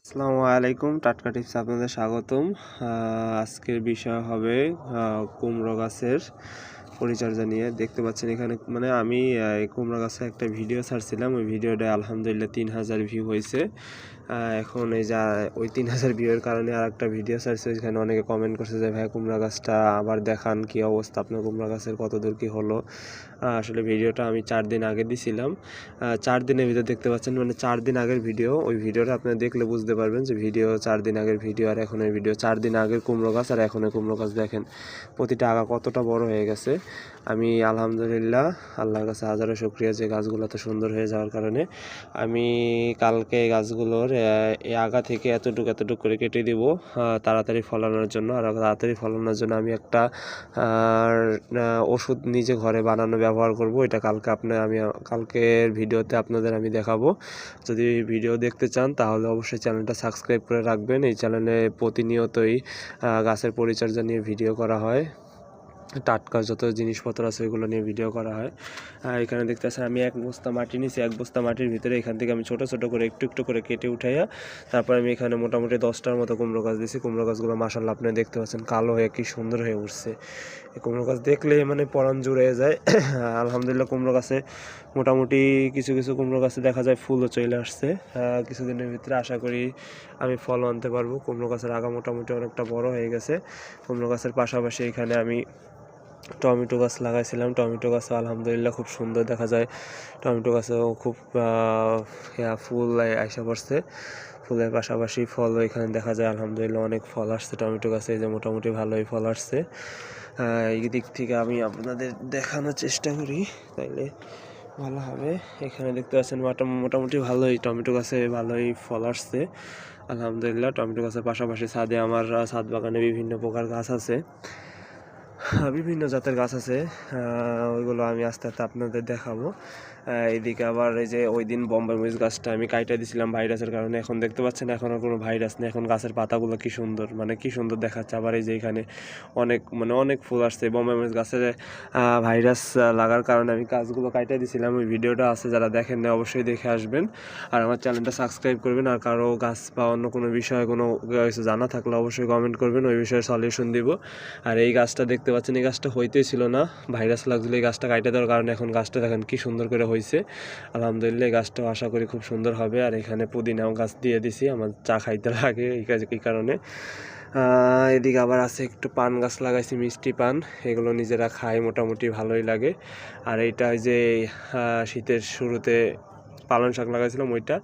আসসালামু আলাইকুম, টাটকা টিপস আপনাদের স্বাগতম। আজকের বিষয় হবে কুমড়ো গাছের পরিচর্যা নিয়ে। দেখতে পাচ্ছেন এখানে মানে আমি এই কুমড়ো গাছে একটা ভিডিও ছাড়ছিলাম, ওই ভিডিওটা আলহামদুলিল্লাহ 3000 ভিউ হয়েছে। এখন এই যা ওই 3000 ভিউয়ের কারণে আর একটা ভিডিও ছাড়ছে, ওইখানে অনেকে কমেন্ট করছে যে ভাই কুমড়া গাছটা আবার দেখান, কি অবস্থা আপনার কুমড়া গাছের, কত দূর কী হলো। আসলে ভিডিওটা আমি 4 দিন আগে দিছিলাম। 4 দিনের ভিতর দেখতে পাচ্ছেন, মানে 4 দিন আগের ভিডিও। ওই ভিডিওটা আপনারা দেখলে বুঝতে পারবেন যে ভিডিও 4 দিন আগের ভিডিও আর এখনের ভিডিও। 4 দিন আগের কুমড়ো গাছ আর এখনের কুমড়ো গাছ দেখেন প্রতিটা আগা কতটা বড় হয়ে গেছে। আমি আলহামদুলিল্লাহ আল্লাহর কাছে হাজারো শুকরিয়া যে গাছগুলো এত সুন্দর হয়ে যাওয়ার কারণে। আমি কালকে এই গাছগুলোর এই আগা থেকে এতটুকু করে কেটে দিব তাড়াতাড়ি ফলানোর জন্য। আর তাড়াতাড়ি ফলানোর জন্য আমি একটা ওষুধ নিজে ঘরে বানানো ব্যবহার করব। এটা আমি কালকের ভিডিওতে আপনাদের আমি দেখাবো। যদি ভিডিও দেখতে চান তাহলে অবশ্যই চ্যানেলটা সাবস্ক্রাইব করে রাখবেন। এই চ্যানেলে প্রতিনিয়তই গাছের পরিচর্যা নিয়ে ভিডিও করা হয়, টাটকা যত জিনিসপত্র আছে ওইগুলো নিয়ে ভিডিও করা হয়। এখানে দেখতে পাচ্ছেন আমি 1 বস্তা মাটি নিয়েছি। 1 বস্তা মাটির ভিতরে এখান থেকে আমি ছোট ছোট করে একটু করে কেটে উঠাইয়া তারপর আমি এখানে মোটামুটি 10টার মতো কুমড়ো গাছ দিয়েছি। কুমড়ো গাছগুলো মাশাআল্লাহ আপনি দেখতে পাচ্ছেন কালো হয়ে কি সুন্দর হয়ে উঠছে। এই কুমড়ো গাছ দেখলে মানে পরাণ জুড়ে যায়। আলহামদুলিল্লাহ কুমড়ো গাছে মোটামুটি কিছু কুমড়ো গাছে দেখা যায় ফুলও চলে আসছে। কিছুদিনের ভিতরে আশা করি আমি ফল আনতে পারবো। কুমড়ো গাছের আগা মোটামুটি অনেকটা বড় হয়ে গেছে। কুমড়ো গাছের পাশাপাশি এখানে আমি টমেটো গাছ লাগাইছিলাম। টমেটো গাছও আলহামদুলিল্লাহ খুব সুন্দর দেখা যায়। টমেটো গাছেও খুব ফুল আইসা পড়ছে। ফুলের পাশাপাশি ফলও এখানে দেখা যায় আলহামদুলিল্লাহ অনেক ফল আসছে টমেটো গাছে, যে মোটামুটি ভালোই ফল আসছে। এই দিক থেকে আমি আপনাদের দেখানোর চেষ্টা করি তাইলে ভালো হবে। এখানে দেখতে পাচ্ছেন মোটামুটি ভালোই টমেটো গাছে ভালোই ফল আসছে আলহামদুলিল্লাহ। টমেটো গাছের পাশাপাশি ছাদে আমার ছাদ বাগানে বিভিন্ন প্রকার গাছ আছে, বিভিন্ন জাতের গাছ আছে। ওইগুলো আমি আস্তে আস্তে আপনাদের দেখাবো। এইদিকে আবার এই যে ওই দিন বোম্বাই মরিচ গাছটা আমি কাইটা দিয়েছিলাম ভাইরাসের কারণে। এখন দেখতে পাচ্ছেন এখন আর কোনো ভাইরাস নেই, এখন গাছের পাতাগুলো কি সুন্দর, মানে কি সুন্দর দেখাচ্ছে। আবার এই যে এখানে অনেক ফুল আসছে। বোম্বাই মরিচ গাছের ভাইরাস লাগার কারণে আমি গাছগুলো কাইটা দিয়েছিলাম। ওই ভিডিওটা আছে, যারা দেখেন না অবশ্যই দেখে আসবেন। আর আমার চ্যানেলটা সাবস্ক্রাইব করবেন। আর কারো গাছ বা অন্য কোনো বিষয়ে কোনো কিছু জানা থাকলে অবশ্যই কমেন্ট করবেন, ওই বিষয়ে সলিউশন দিব। আর এই গাছটা দেখতে পাচ্ছেন, এই গাছটা হইতেই ছিল না, ভাইরাস লাগছিল। এই গাছটা কাইটে দেওয়ার কারণে এখন গাছটা দেখেন কি সুন্দর করে হয়েছে আলহামদুলিল্লাহ। এই গাছটাও আশা করি খুব সুন্দর হবে। আর এখানে পুদিনাও গাছ দিয়ে দিছি, আমার চা খাইতে লাগে এই কারণে। এদিকে আবার আছে একটু পান গাছ লাগাইছি, মিষ্টি পান, এগুলো নিজেরা খাই, মোটামুটি ভালোই লাগে। আর এইটা যে শীতের শুরুতে পালং শাক লাগাইছিলাম ওইটা।